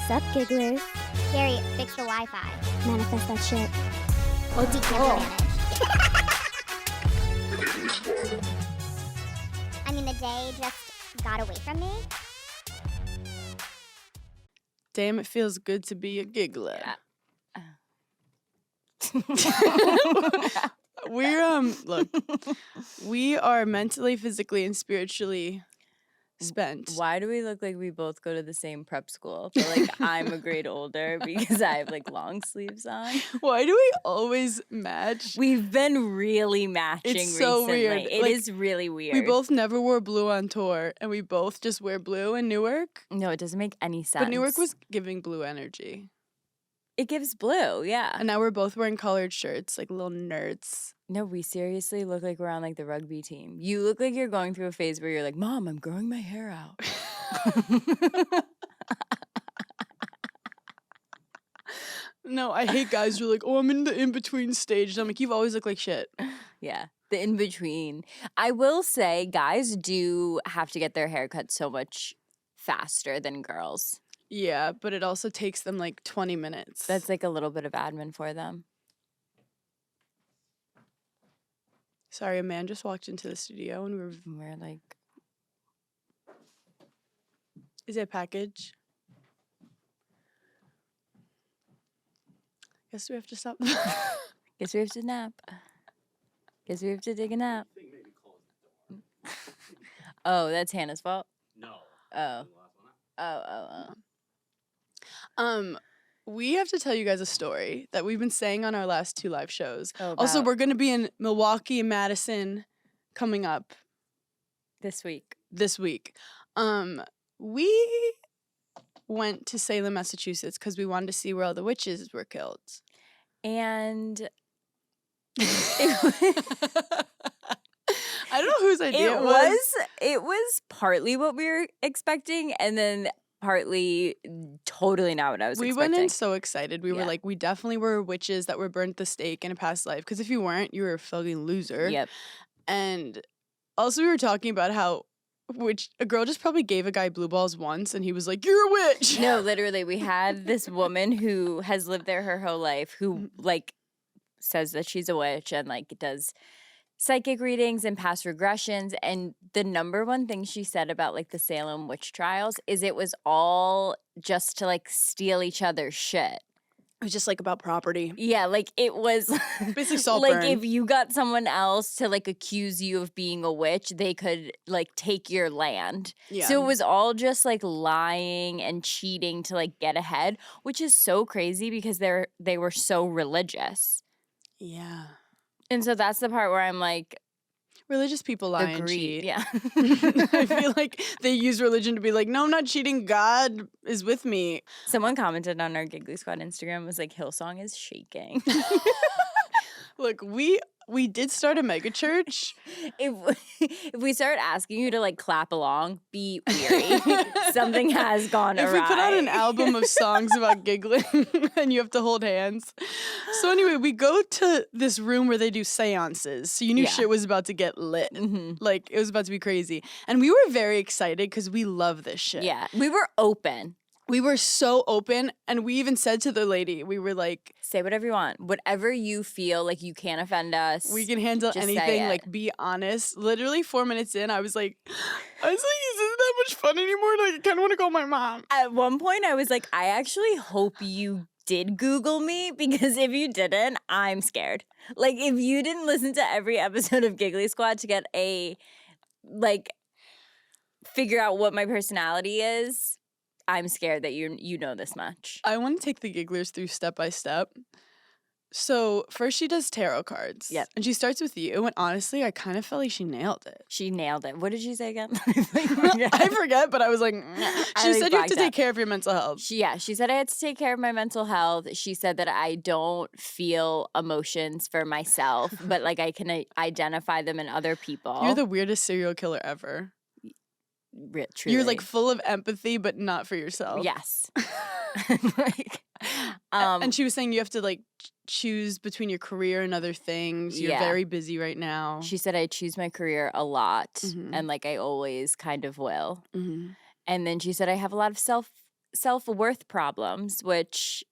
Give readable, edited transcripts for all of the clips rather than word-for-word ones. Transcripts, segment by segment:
Sup, gigglers? Gary, fix the Wi-Fi. Manifest that shit. OD can't manage. I mean, the day just got away from me. Damn, it feels good to be a giggler. Look, we are mentally, physically, and spiritually spent. Why do we look like we both go to the same prep school? But like I'm a grade older because I have like long sleeves on. Why do we always match? We've been really matching It's so recently. weird. It Like, is really weird. We both never wore blue on tour, and we both just wear blue in Newark. No, it doesn't make any sense. But Newark was giving blue energy. It gives blue, yeah. And now we're both wearing colored shirts, like little nerds. No, we seriously look like we're on like the rugby team. You look like you're going through a phase where you're like, Mom, I'm growing my hair out. No, I hate guys who are like, oh, I'm in the in-between stage. And I'm like, you've always looked like shit. Yeah, the in-between. I will say guys do have to get their hair cut so much faster than girls. Yeah, but it also takes them like 20 minutes. That's like a little bit of admin for them. Sorry, a man just walked into the studio and We're like, is it a package? Guess we have to stop. guess we have to nap. Guess we have to take a nap. Oh, that's Hannah's fault? No. Oh. We have to tell you guys a story that we've been saying on our last 2 live shows. Also, about we're going to be in Milwaukee and Madison coming up this week. this week. We went to Salem, Massachusetts because we wanted to see where all the witches were killed. And I don't know whose idea it was. It was partly what we were expecting, and then partly totally not what I was We expecting. went in so excited. We were Yeah. like, we definitely were witches that were burnt at the stake in a past life. Because if you weren't, you were a fucking loser. Yep. And also we were talking about how a girl just probably gave a guy blue balls once and he was like, you're a witch. No, literally, we had this woman who has lived there her whole life who like says that she's a witch and like does psychic readings and past regressions, and the number one thing she said about like the Salem witch trials is it was all just to like steal each other's shit. It was just like about property. Yeah, like it was Basically salt like burn. if you got someone else to like accuse you of being a witch, they could like take your land. Yeah. So it was all just like lying and cheating to like get ahead, which is so crazy because they were so religious. Yeah. And so that's the part where I'm like, Religious people lie and agreed. cheat. Yeah. I feel like they use religion to be like, no, I'm not cheating. God is with me. Someone commented on our Giggly Squad Instagram, was like, Hillsong is shaking. Look, we did start a mega church. If we start asking you to like clap along, be weary. Something has gone If awry. we put out an album of songs about giggling and you have to hold hands. So anyway, we go to this room where they do seances. So you knew Yeah. shit was about to get lit. Mhm. Like it was about to be crazy. And we were very excited because we love this shit. Yeah, we were open. We were so open. And we even said to the lady, we were like, Say whatever you want. Whatever you feel like you can't offend us. we can handle Just say anything. it. Like, be honest. Literally 4 minutes in, I was like, is this that much fun anymore? Like, I kind of want to call my mom. At one point, I was like, I actually hope you did Google me, because if you didn't, I'm scared. Like, if you didn't listen to every episode of Giggly Squad to get figure out what my personality is, I'm scared that you know this much. I want to take the gigglers through step by step. So first she does tarot cards. Yep. And she starts with you. And honestly, I kind of felt like she nailed it. She nailed it. What did she say again? I forget, but I was like, she said you have to take care of your mental health. She said I had to take care of my mental health. She said that I don't feel emotions for myself, but like I can identify them in other people. You're the weirdest serial killer ever. Truly. You're like full of empathy, but not for yourself. Yes. And she was saying you have to like choose between your career and other things. You're Yeah. very busy right now. She said I choose my career a lot, Mhm. and like I always kind of will. Mhm. And then she said I have a lot of self-worth problems, which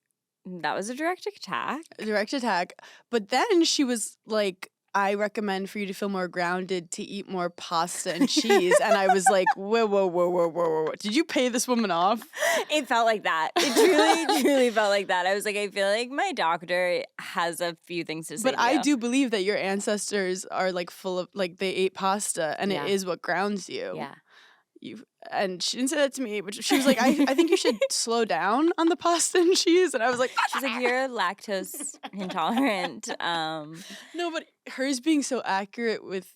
that was a direct attack. But then she was like, I recommend for you to feel more grounded to eat more pasta and cheese. And I was like, whoa. Did you pay this woman off? It felt like that. It truly felt like that. I was like, I feel like my doctor has a few things to say. But I do believe that your ancestors are like full of, like, they ate pasta and Yeah. it is what grounds you. Yeah. And she didn't say that to me, but she was like, I think you should slow down on the pasta and cheese. And I was like, She's like, you're lactose intolerant. no, but hers being so accurate with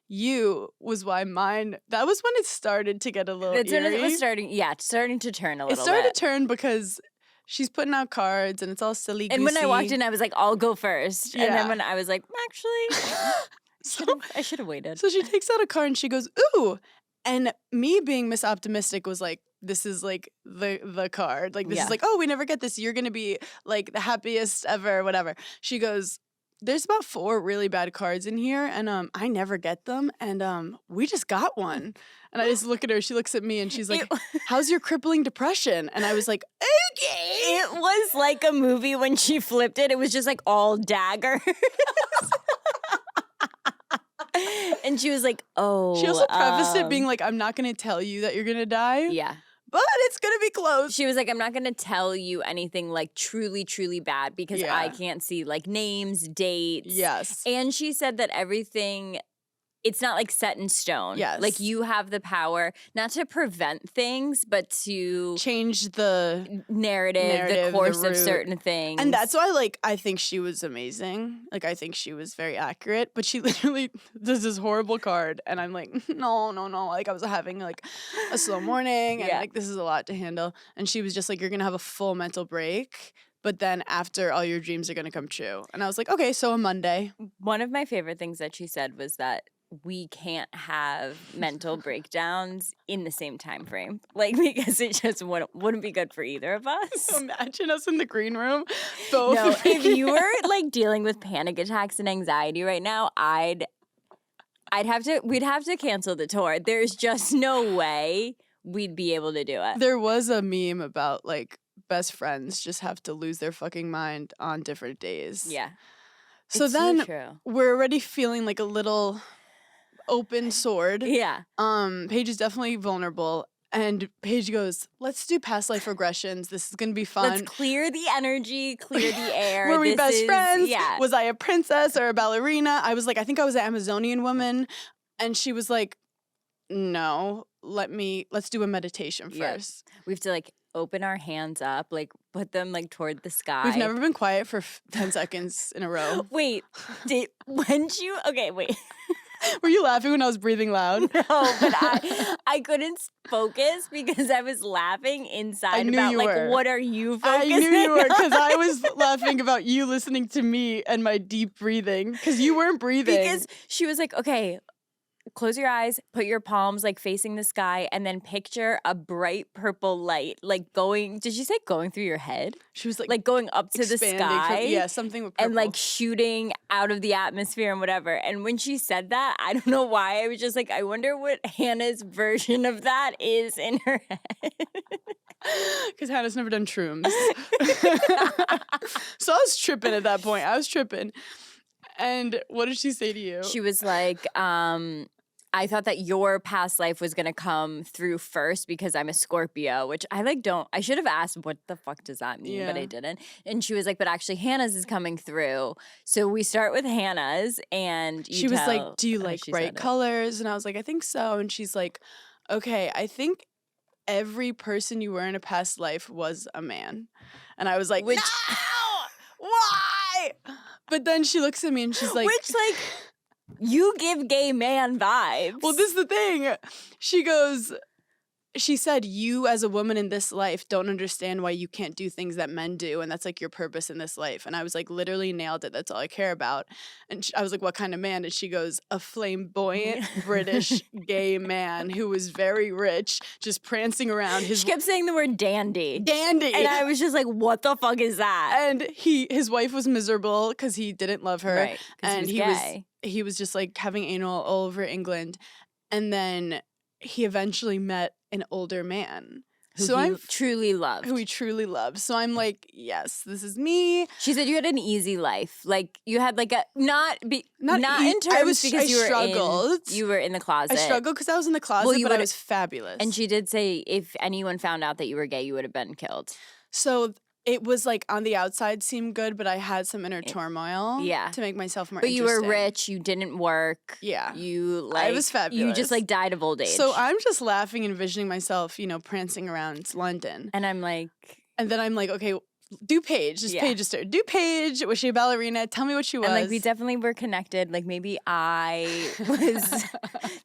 you was why mine, that was when it started to get a little That's when it was eerie. starting to turn a It little started bit. to turn because she's putting out cards and it's all silly And when I goosey. walked in, I was like, I'll go first. And Yeah. then when I was like, actually, I should have waited. So she takes out a card and she goes, ooh. And me being Miss Optimistic was like, this is like the card. Like, this Yeah. is like, oh, we never get this. You're going to be like the happiest ever, whatever. She goes, there's about 4 really bad cards in here. And I never get them. And we just got one. And I just look at her. She looks at me and she's like, how's your crippling depression? And I was like, okay. It was like a movie when she flipped it. It was just like all daggers. And she was like, oh. She also prefaced it being like, I'm not going to tell you that you're going to die. yeah. But it's going to be close. She was like, I'm not going to tell you anything like truly, truly bad because I Yeah. can't see like names, dates. Yes. And she said that everything, it's not like set in stone. Yes. Like you have the power not to prevent things, but to Change the narrative, the the course of route. certain things. And that's why, like, I think she was amazing. Like, I think she was very accurate. But she literally does this horrible card. And I'm like, no. Like, I was having, like, a slow morning. And, Yeah. like, this is a lot to handle. And she was just like, you're going to have a full mental break. But then after, all your dreams are going to come true. And I was like, okay, so a Monday. One of my favorite things that she said was that we can't have mental breakdowns in the same time frame. Like, because it just wouldn't be good for either of us. Imagine us in the green room. Both. No, if you were like dealing with panic attacks and anxiety right now, we'd have to cancel the tour. There's just no way we'd be able to do it. There was a meme about, like, best friends just have to lose their fucking mind on different days. Yeah. So It's then true. we're already feeling like a little open sword. Yeah. Paige is definitely vulnerable. And Paige goes, let's do past life regressions. This is going to be fun. Let's clear the energy, clear the air. Were we This best is- friends? Yeah. Was I a princess or a ballerina? I was like, I think I was an Amazonian woman. And she was like, no, let's do a meditation Yeah. first. We have to like open our hands up, like put them like toward the sky. We've never been quiet for 10 seconds in a row. Wait, wait. Were you laughing when I was breathing loud? No, but I couldn't focus because I was laughing inside knew about you like were. what are you I focusing knew you were because I on? was laughing about you listening to me and my deep breathing because you weren't breathing. Because she was like, okay, close your eyes, put your palms like facing the sky, and then picture a bright purple light like going. Did she say going through your head? she was Like going up to the expanding from- sky. yeah, something with purple. And like shooting out of the atmosphere and whatever. And when she said that, I don't know why. I was just like, I wonder what Hannah's version of that is in her head. Because Hannah's never done shrooms. So I was tripping at that point. And what did she say to you? She was like, I thought that your past life was gonna come through first because I'm a Scorpio, which I like don't. I should have asked what the fuck does that mean, but Yeah. I didn't. And she was like, but actually Hannah's is coming through. So we start with Hannah's, and you she was tell like, do you how like she bright said it. colors? And I was like, I think so. And she's like, okay, I think every person you were in a past life was a man. And I was like, Which- no! Why? But then she looks at me and she's like, Which like you give gay man vibes. well, this is the thing. She said, you as a woman in this life don't understand why you can't do things that men do. And that's like your purpose in this life. And I was like, literally nailed it. That's all I care about. And I was like, what kind of man? And she goes, a flamboyant British gay man who was very rich, just prancing around his she kept saying the word dandy. dandy. And I was just like, what the fuck is that? And his wife was miserable because he didn't love her. Right, 'cause And he was gay. he was just like having anal all over England. And then he eventually met an older man. who So he I'm truly loved. who he truly loves. So I'm like, yes, this is me. She said you had an easy life. Like you had like a not in I terms because I struggled. you were in the closet. I struggled because I was in the closet, you but I would- was fabulous. And she did say if anyone found out that you were gay, you would have been killed. So it was like on the outside seemed good, but I had some inner turmoil yeah. to make myself more But you were interesting. rich, you didn't work. Yeah. You like I was You just fabulous. like died of old age. So I'm just laughing and envisioning myself, prancing around London. and I'm like, And then I'm like, okay, do Paige. Just Yeah. Paige just started. Do Paige. Was she a ballerina? Tell me what she was. and like we definitely were connected. Like maybe I was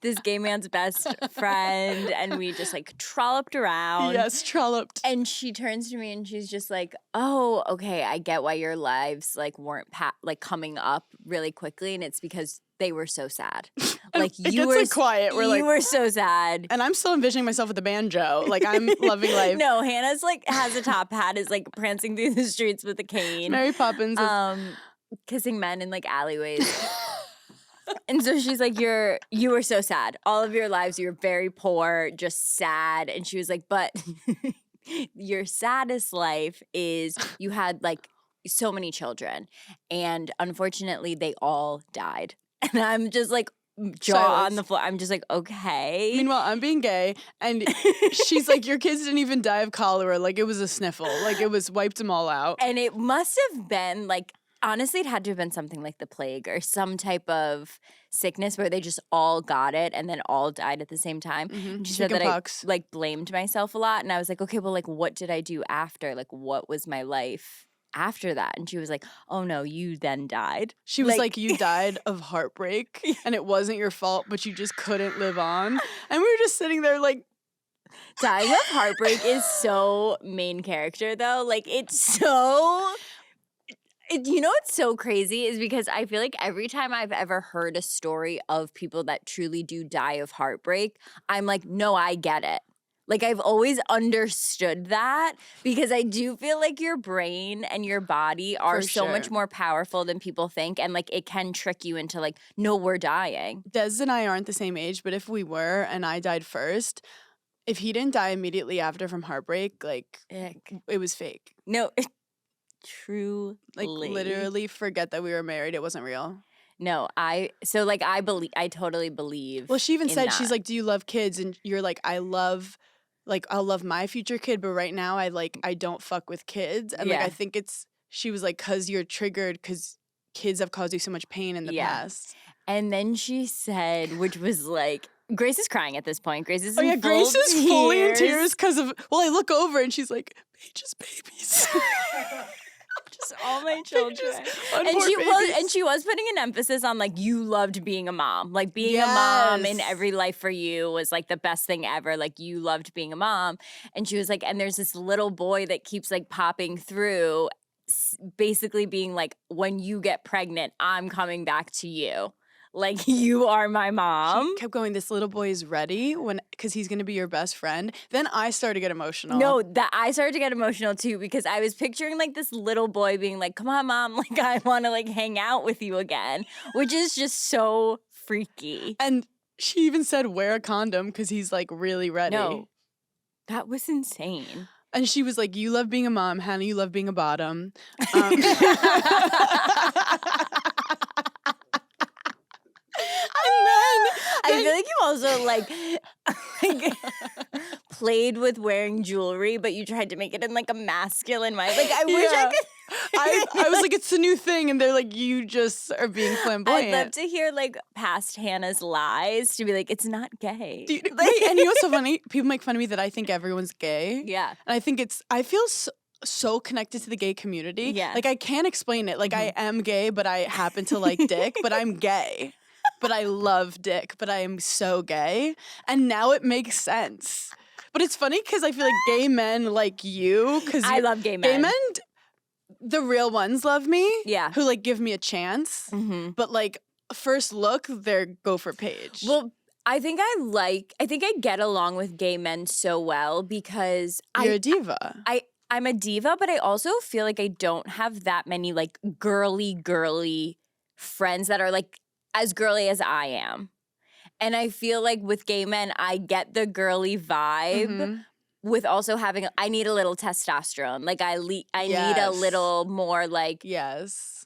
this gay man's best friend and we just like trolloped around. Yes, trolloped. And she turns to me and she's just like, "Oh, okay, I get why your lives like weren't like coming up really quickly, and it's because they were so sad. Like it you gets were like quiet. We're you like, were so sad." and I'm still envisioning myself with the banjo. Like I'm loving life. No, Hannah's like has a top hat, is like prancing through the streets with a cane, Mary Poppins. kissing men in like alleyways. And so she's like, you were so sad. All of your lives, you were very poor, just sad. And she was like, but your saddest life is you had like so many children. And unfortunately, they all died. And I'm just like, jaw Silence. on the floor. I'm just like, okay. Meanwhile, I'm being gay, and she's like, your kids didn't even die of cholera. Like it was a sniffle. Like it was wiped them all out. And it must have been like, honestly, it had to have been something like the plague or some type of sickness where they just all got it and then all died at the same time. And she said that Chickenpox. I like blamed myself a lot. And I was like, okay, well, like, what did I do after? Like, what was my life after that? And she was like, oh no, you then died. She was like, you died of heartbreak, and it wasn't your fault, but you just couldn't live on. And we were just sitting there like, dying of heartbreak is so main character though. Like, it's so... You know what's so crazy is because I feel like every time I've ever heard a story of people that truly do die of heartbreak, I'm like, no, I get it. Like I've always understood that because I do feel like your brain and your body are For so much sure. more powerful than people think. And like it can trick you into like, no, we're dying. Des and I aren't the same age, but if we were and I died first, if he didn't die immediately after from heartbreak, like it was fake. No, true. Like literally forget that we were married. It wasn't real. No, I totally believe. Well, she even in said, that. she's like, do you love kids? And you're like, I'll love my future kid, but right now I don't fuck with kids. And like, Yeah. I think she was like, cause you're triggered cause kids have caused you so much pain in the Yeah. past. And then she said, which was like, Grace is crying at this point. Grace is Oh yeah, in full Grace is fully in tears. tears because of, I look over and she's like, Paige's babies. Just all my children. unborn And she was putting an emphasis on like you loved being a mom. Like being a mom in Yes. every life for you was like the best thing ever. Like you loved being a mom. And she was like, and there's this little boy that keeps like popping through, basically being like, when you get pregnant, I'm coming back to you. Like you are my mom. She kept going, this little boy is ready because he's going to be your best friend. Then I started to get emotional. No, that I started to get emotional too because I was picturing like this little boy being like, "Come on, mom, like I want to like hang out with you again," which is just so freaky. And she even said, wear a condom because he's like really ready. No, that was insane. And she was like, you love being a mom, Hannah, you love being a bottom. I feel like you also like played with wearing jewelry, but you tried to make it in like a masculine way. Like I wish I Yeah. could. I was like, it's the new thing. And they're like, you just are being flamboyant. I'd love to hear like past Hannah's lies to be like, it's not gay. Wait, and you know what's so funny? People make fun of me that I think everyone's gay. Yeah. And I think I feel so connected to the gay community. Yeah. Like I can't explain it. Like I am gay, but I happen to like dick, but I'm gay. But I love dick, but I am so gay. And now it makes sense. But it's funny because I feel like gay men like you, because I love gay men. Gay men, the real ones love me. Yeah. Who like give me a chance. Mm-hmm. But like first look, they're go for Paige. Well, I think I get along with gay men so well because You're a diva. I'm a diva, but I also feel like I don't have that many like girly friends that are like as girly as I am. And I feel like with gay men, I get the girly vibe, Mhm. with also having, I need a little testosterone. Like I need a Yes. little more like Yes.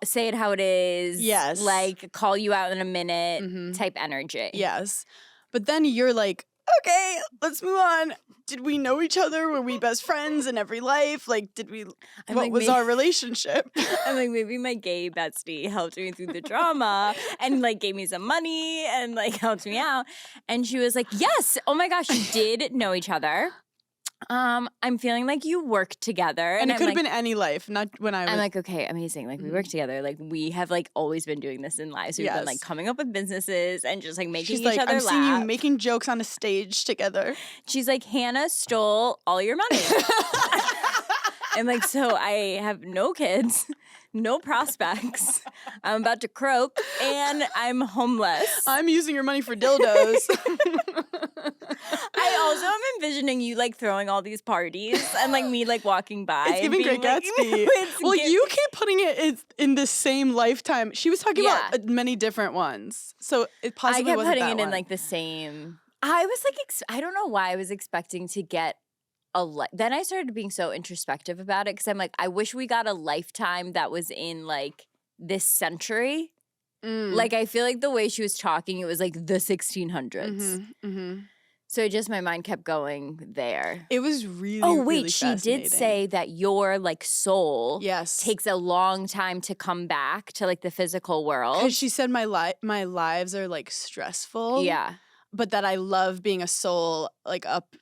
say it how it is. Yes. Like call you out in a minute Mhm. type energy. Yes. But then you're like, okay, let's move on. Did we know each other? Were we best friends in every life? Like, I'm what like, was our relationship? I'm like, maybe my gay bestie helped me through the drama and like gave me some money and like helped me out. And she was like, yes, oh my gosh, you did know each other. I'm feeling like you work together. And it I'm could have like, been any life, not when I was. I'm like, okay, amazing. Like we work together. Like we have like always been doing this in lives. We've been like Yes. coming up with businesses and just like making She's each like, other I'm laugh. seeing you making jokes on a stage together. She's like, Hannah stole all your money. I'm like, so I have no kids, no prospects. I'm about to croak, and I'm homeless. I'm using your money for dildos. I also am envisioning you like throwing all these parties and like me like walking by. It's and giving being, Great like, Gatsby. Well, you keep putting it in the same lifetime. She was talking Yeah. about many different ones, so it possibly I kept wasn't putting that it in one. like the same. I was like, I don't know why I was expecting to get then I started being so introspective about it because I'm like, I wish we got a lifetime that was in like this century. Like I feel like the way she was talking, it was like the 1600s. So just my mind kept going there. It was really, Oh wait, really she did fascinating. say that your like soul Yes. takes a long time to come back to like the physical world. Because she said my lives are like stressful. Yeah. But that I love being a soul like up.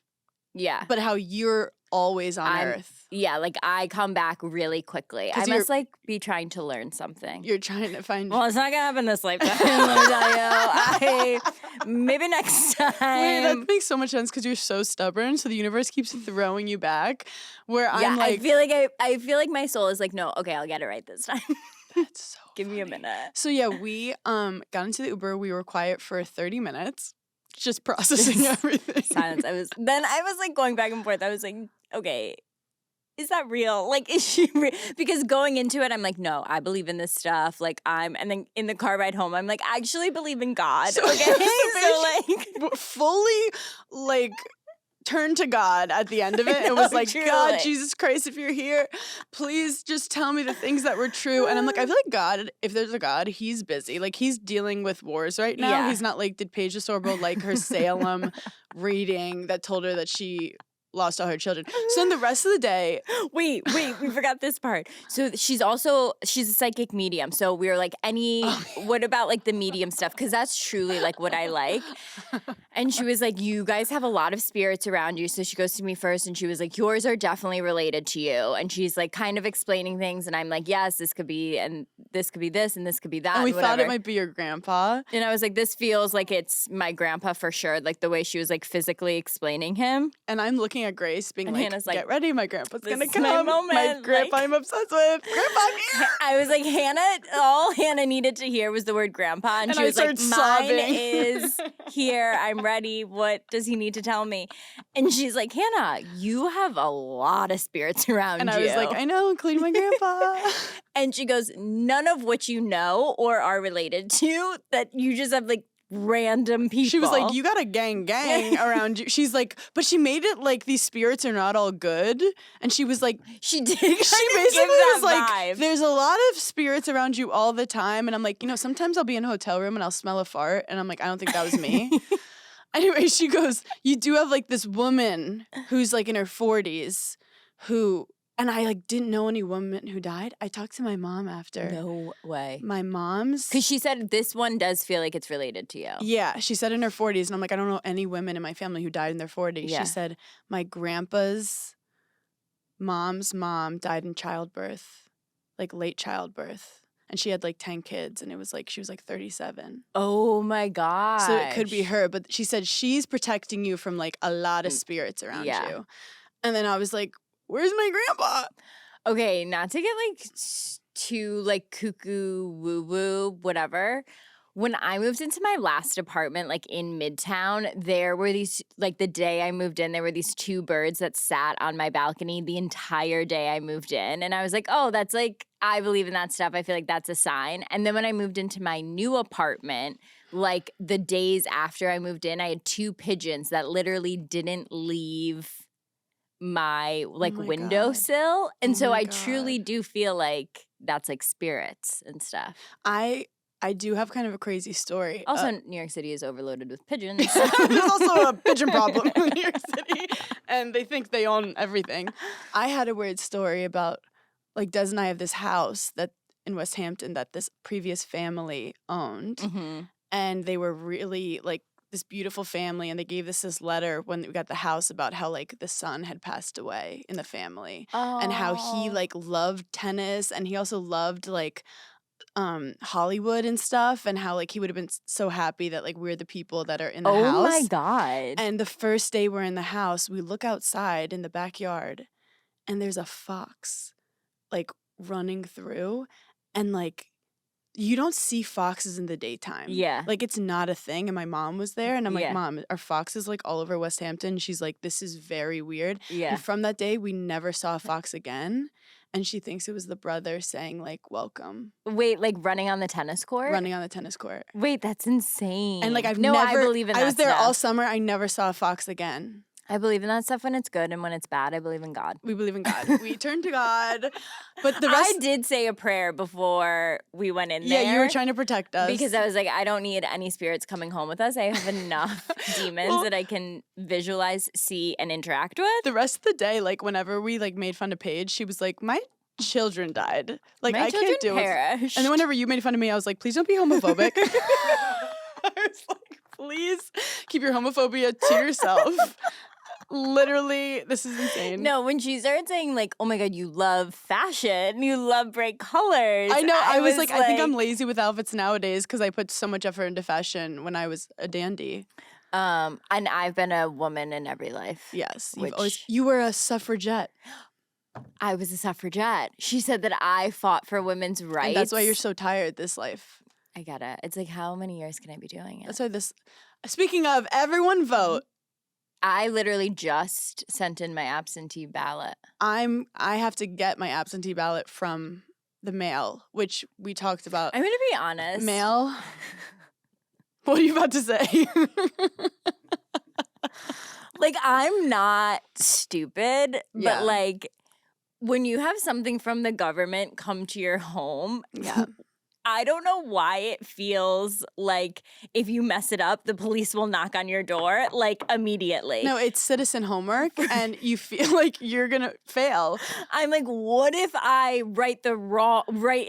Yeah. But how you're always on Earth. Yeah, like I come back really quickly. I 'Cause must like be trying to learn something. You're trying to find. Well, it's not gonna happen this lifetime. Let me tell you. Maybe next time. Wait, that makes so much sense because you're so stubborn. So the universe keeps throwing you back. Where Yeah, I'm like, I feel like my soul is like, no, okay, I'll get it right this time. that's so. Give me a minute. So yeah, we got into the Uber. We were quiet for 30 minutes, just processing everything. Silence. I was like going back and forth. I was like, okay, is that real? Like, is she real? Because going into it, I'm like, no, I believe in this stuff. Like, and then in the car ride home, I'm like, I actually believe in God. So- Okay, so like, fully like turned to God at the end of it. It was like, truly. God, Jesus Christ, if you're here, please just tell me the things that were true. And I'm like, I feel like God, if there's a God, he's busy. Like he's dealing with wars right now. Yeah. He's not like, did Paige DeSorbo like her Salem reading that told her that she lost all her children? So then the rest of the day, wait, we forgot this part. So she's a psychic medium. So we were like, what about like the medium stuff? Because that's truly like what I like. And she was like, you guys have a lot of spirits around you. So she goes to me first and she was like, yours are definitely related to you. And she's like kind of explaining things. And I'm like, yes, this could be, and this could be this, and this could be that. and we whatever. thought it might be your grandpa. And I was like, this feels like it's my grandpa for sure. Like the way she was like physically explaining him. And I'm looking at Grace being And like, Hannah's like, get ready, my grandpa's this gonna is come. my moment, My grandpa like- I'm obsessed with. Grandpa, here. I was like, all Hannah needed to hear was the word grandpa. And And she I was like, started mine sobbing. is here. I'm ready. What does he need to tell me? And she's like, Hannah, you have a lot of spirits around And you. I was like, I know, including my grandpa. And she goes, none of which you know or are related to, that you just have like random people. She was like, you got a gang around you. She's like, but she made it like these spirits are not all good. And she was like, she did. she basically that was like, vibe. there's a lot of spirits around you all the time. And I'm like, sometimes I'll be in a hotel room and I'll smell a fart. And I'm like, I don't think that was me. Anyway, she goes, you do have like this woman who's like in her 40s who, and I like didn't know any woman who died. I talked to my mom after. No way. My mom's. Because she said this one does feel like it's related to you. Yeah, she said in her 40s, and I'm like, I don't know any women in my family who died in their 40s. Yeah. She said, my grandpa's mom's mom died in childbirth, like late childbirth. And she had like 10 kids, and it was like, she was like 37. Oh my God. So it could be her, but she said she's protecting you from like a lot of spirits around Yeah. you. And then I was like, where's my grandpa? Okay, not to get like too like cuckoo woo woo, whatever. When I moved into my last apartment, like in Midtown, there were these, like the day I moved in, there were these two birds that sat on my balcony the entire day I moved in. And I was like, oh, that's like, I believe in that stuff. I feel like that's a sign. And then when I moved into my new apartment, like the days after I moved in, I had 2 pigeons that literally didn't leave my like my windowsill. And Oh so my I truly God. do feel like that's like spirits and stuff. I do have kind of a crazy story. Also, New York City is overloaded with pigeons. There's also a pigeon problem in New York City, and they think they own everything. I had a weird story about, like, Des and I have this house that in West Hampton that this previous family owned, Mhm. and they were really like this beautiful family, and they gave us this letter when we got the house about how like the son had passed away in the family, and how he Oh. like loved tennis, and he also loved like Hollywood and stuff, and how like he would have been so happy that like we're the people that are in the Oh house. my God. And the first day we're in the house, we look outside in the backyard, and there's a fox like running through, and like you don't see foxes in the daytime. Yeah. Like it's not a thing. And my mom was there, and I'm like, Yeah. Mom, are foxes like all over West Hampton? She's like, this is very weird. Yeah. And from that day, we never saw a fox again. And she thinks it was the brother saying like, welcome, Wait, like running on the tennis court? running on the tennis court. Wait, that's insane. And like I've no, never, I believe in that I was there stuff. all summer. I never saw a fox again. I believe in that stuff when it's good, and when it's bad, I believe in God. We believe in God. We turn to God. But the rest, I did say a prayer before we went in there. yeah, you were trying to protect us. Because I was like, I don't need any spirits coming home with us. I have enough demons Well- that I can visualize, see, and interact with. the rest of the day, like whenever we like made fun of Paige, she was like, my children died. Like My I children can't do it. perished. And then whenever you made fun of me, I was like, please don't be homophobic. I was like, please keep your homophobia to yourself. Literally, this is insane. No, when she started saying like, "Oh my God, you love fashion, you love bright colors," I know. I was like, I think I'm lazy with outfits nowadays because I put so much effort into fashion when I was a dandy. And I've been a woman in every life. Yes, Which- you were a suffragette, I was a suffragette. She said that I fought for women's rights. and that's why you're so tired this life. I get it. It's like, how many years can I be doing it? That's why this. Speaking of, everyone vote. I literally just sent in my absentee ballot. I have to get my absentee ballot from the mail, which we talked about. I'm gonna be honest. Mail. What are you about to say? Like, I'm not stupid, Yeah. but like, when you have something from the government come to your home, Yeah. I don't know why it feels like if you mess it up, the police will knock on your door like immediately. No, it's citizen homework, and you feel like you're gonna fail. I'm like, what if I write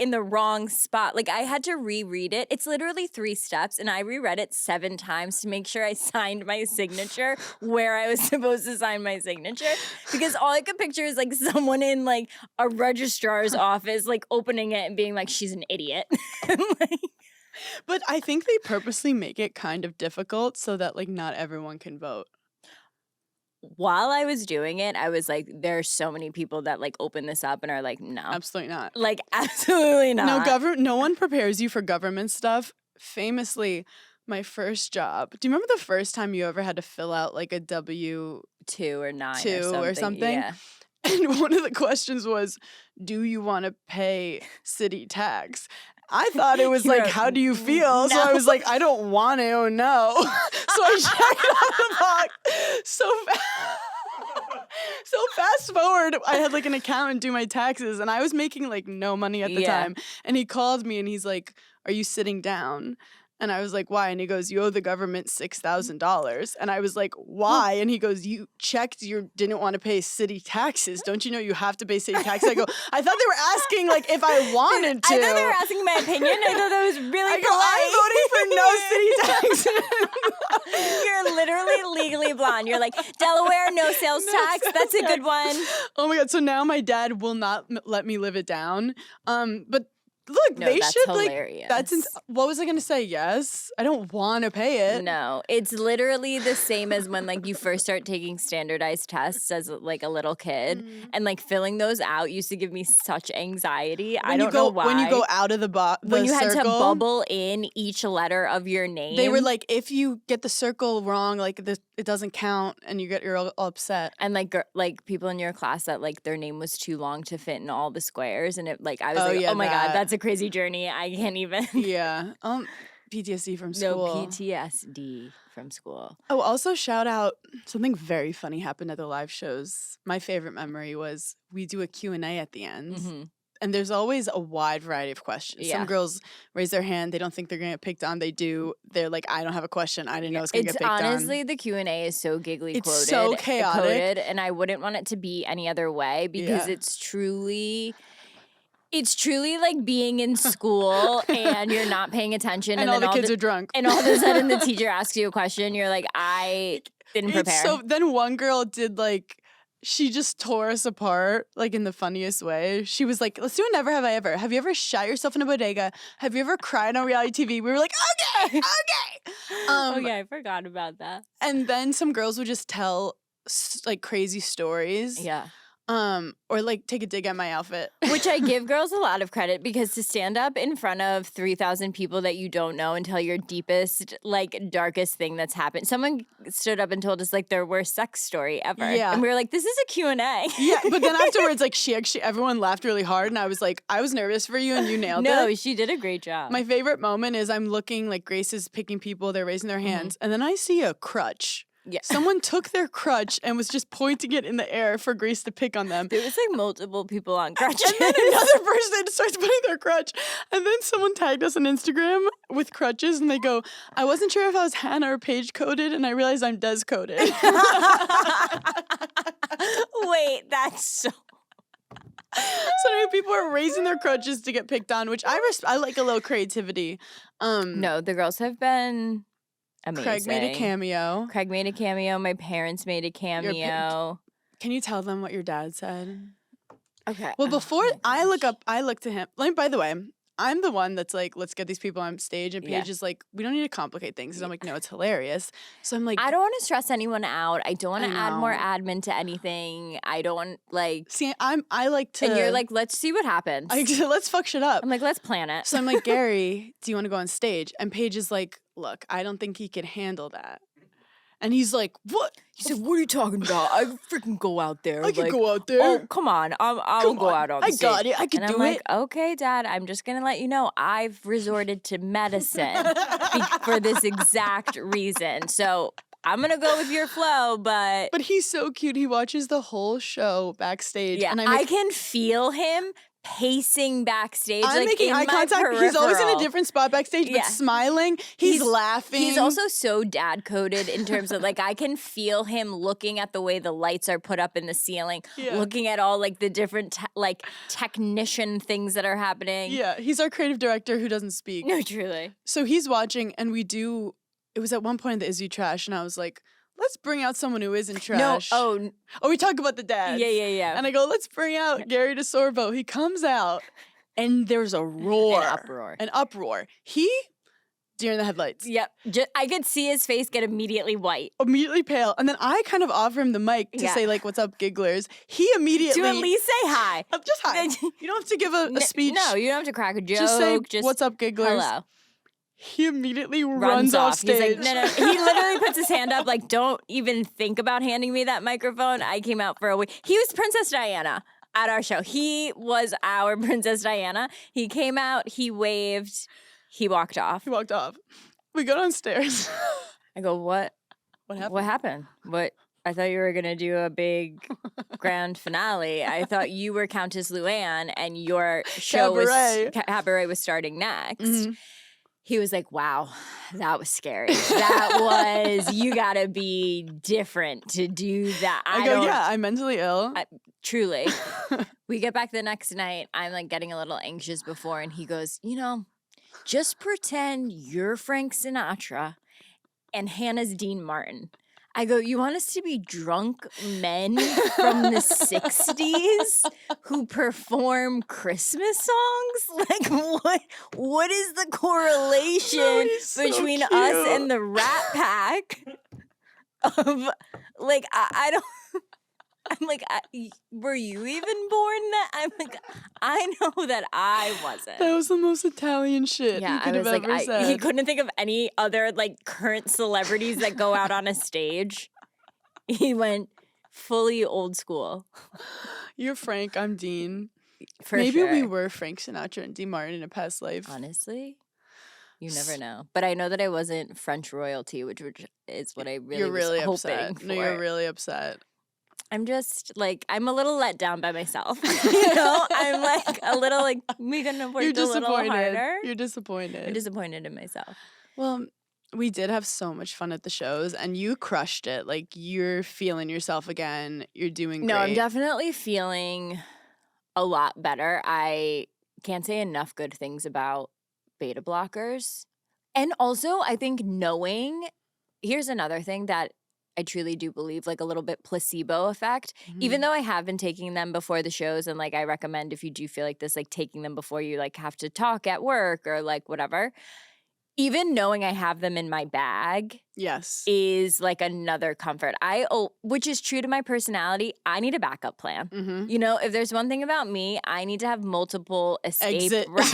in the wrong spot? Like, I had to reread it. It's literally 3 steps, and I reread it 7 times to make sure I signed my signature where I was supposed to sign my signature. Because all I could picture is like someone in like a registrar's office, like opening it and being like, she's an idiot. Like, But I think they purposely make it kind of difficult so that like not everyone can vote. while I was doing it, I was like, there are so many people that like open this up and are like, no. Absolutely not. Like, absolutely not. No one prepares you for government stuff. Famously, my first job. Do you remember the first time you ever had to fill out like a W 2 or 9 2 or something? Yeah. And one of the questions was, do you want to pay city tax? I thought it was You like, wrote, how do you feel? So I "No." was like, I don't want to, no. So I checked off the box. So fast forward, I had like an accountant do my taxes, and I was making like no money at the Yeah. time. And he called me and he's like, are you sitting down? And I was like, why? And he goes, you owe the government $6,000. And I was like, why? And he goes, you checked you didn't want to pay city taxes. Don't you know you have to pay city taxes? I go, I thought they were asking like if I wanted to. I thought they were asking my opinion. I thought that was really I go, I'm voting for no city tax. You're literally legally blonde. You're like, Delaware, no sales tax. That's a good one. Oh my God. So now my dad will not let me live it down. But look, No, they that's should hilarious. like, what was I going to say? Yes. I don't want to pay it. No, it's literally the same as when like you first start taking standardized tests as like a little kid, and like filling those out used to give me such anxiety. I don't know why. When you go out of the when you had to circle, bubble in each letter of your name, they were like, if you get the circle wrong, like it doesn't count, and you're all upset. and like people in your class that like their name was too long to fit in all the squares, and it like I was Oh, like, yeah, oh my that. God, that's a crazy journey. I can't even. Yeah. PTSD from No, school. PTSD from school. Oh, also shout out, something very funny happened at the live shows. My favorite memory was we do a Q&A at the end. Mhm. And there's always a wide variety of questions. Yeah. Some girls raise their hand. They don't think they're going to get picked on. They do. They're like, I don't have a question. I didn't know I was going to get picked honestly, on. the Q&A is so giggly It's quoted. so chaotic. Coded, and I wouldn't want it to be any other way because Yeah. it's truly like being in school and you're not paying attention. And all the kids are drunk. And all of a sudden the teacher asks you a question. You're like, I didn't prepare. So then one girl did like, she just tore us apart, like in the funniest way. She was like, let's do a never have I ever. Have you ever shot yourself in a bodega? Have you ever cried on reality TV? We were like, okay. Oh yeah, I forgot about that. And then some girls would just tell like crazy stories. Yeah. Or like take a dig at my outfit. Which I give girls a lot of credit because to stand up in front of 3,000 people that you don't know and tell your deepest, like darkest thing that's happened. Someone stood up and told us like their worst sex story ever. Yeah. And we were like, this is a Q&A. Yeah, but then afterwards, like everyone laughed really hard, and I was like, I was nervous for you, and you nailed it. No, she did a great job. My favorite moment is I'm looking, like Grace is picking people, they're raising their hands, and then I see a crutch. Yeah. Someone took their crutch and was just pointing it in the air for Grace to pick on them. There was like multiple people on crutches. And then another person starts putting their crutch. And then someone tagged us on Instagram with crutches, and they go, I wasn't sure if I was Hannah or Paige coded, and I realized I'm Des coded. Wait, that's so... So many people are raising their crutches to get picked on, which I like a little creativity. No, the girls have been amazing. Craig made a cameo. Craig made a cameo. My parents made a cameo. Can you tell them what your dad said? Okay. Well, Oh before my gosh. I look to him. Like, by the way, I'm the one that's like, let's get these people on stage, and Paige Yeah. is like, we don't need to complicate things. And I'm like, no, it's hilarious. So I'm like, I don't want to stress anyone out. I don't want I to add more know. admin to anything. I don't want like. see, I like to. And you're like, let's see what happens. let's fuck shit up. I'm like, let's plan it. So I'm like, Gary, do you want to go on stage? And Paige is like, look, I don't think he can handle that. And he's like, what? He said, "What are you talking about? I freaking go out there. I could go out there. Oh, come on. I'll Come go on. out on the I stage." got it. I could And do I'm like, it. okay, Dad, I'm just going to let you know I've resorted to medicine for this exact reason. So I'm going to go with your flow, but But he's so cute. He watches the whole show backstage. yeah, and I can feel him pacing backstage. I'm like making in eye my contact. He's always in a peripheral. different spot backstage, Yeah. but smiling. He's laughing. He's also so dad coded in terms of like I can feel him looking at the way the lights are put up in the ceiling, Yeah. looking at all like the different like technician things that are happening. Yeah, he's our creative director who doesn't speak. No, truly. So he's watching, and it was at one point in the Is You Trash, and I was like, let's bring out someone who isn't trash. No, Oh, we talk about the dads. yeah. And I go, let's bring out Gary DeSorbo. He comes out, and there's a roar. An uproar. An uproar. Deer in the headlights. Yep. I could see his face get immediately white. Immediately pale. And then I kind of offer him the mic to Yeah. say, like, what's up, gigglers? He immediately... To at least say hi. Just hi. You don't have to give a speech. No, you don't have to crack a joke. Just say, what's up, gigglers? Hello. He immediately runs off He's stage. like, no. He literally puts his hand up, like, don't even think about handing me that microphone. I came out for a week. He was Princess Diana at our show. He was our Princess Diana. He came out, he waved, he walked off. He walked off. We go downstairs. I go, what? What happened? What happened? What? I thought you were going to do a big grand finale. I thought you were Countess Luann and your show Cabaret was starting next. Mm-hmm. He was like, wow, that was scary. That was, you got to be different to do that. I go, yeah, I'm mentally ill. Truly. We get back the next night. I'm like getting a little anxious before, and he goes, just pretend you're Frank Sinatra and Hannah's Dean Martin. I go, you want us to be drunk men from the 60s who perform Christmas songs? Like, what is the correlation so between cute. us and the Rat Pack? Of, like, I don't... I'm like, were you even born that? I'm like, I know that I wasn't. That was the most Italian shit you could have ever said. He couldn't think of any other like current celebrities that go out on a stage. He went fully old school. You're Frank, I'm Dean. For Maybe sure. we were Frank Sinatra and Dean Martin in a past life. Honestly. You never know. But I know that I wasn't French royalty, which is what I really You're really was hoping upset. for. No, you're really upset. I'm just like, I'm a little let down by myself. You know, I'm like a little like, we couldn't have worked a little harder. You're disappointed. I'm disappointed in myself. Well, we did have so much fun at the shows, and you crushed it. Like, you're feeling yourself again. You're doing great. No, I'm definitely feeling a lot better. I can't say enough good things about beta blockers. And also, I think here's another thing that I truly do believe, like a little bit placebo effect. Even though I have been taking them before the shows, and like I recommend if you do feel like this, like taking them before you like have to talk at work or like whatever. Even knowing I have them in my bag Yes. is like another comfort. Which is true to my personality. I need a backup plan. Mm-hmm. You know, if there's one thing about me, I need to have multiple escape Exit routes.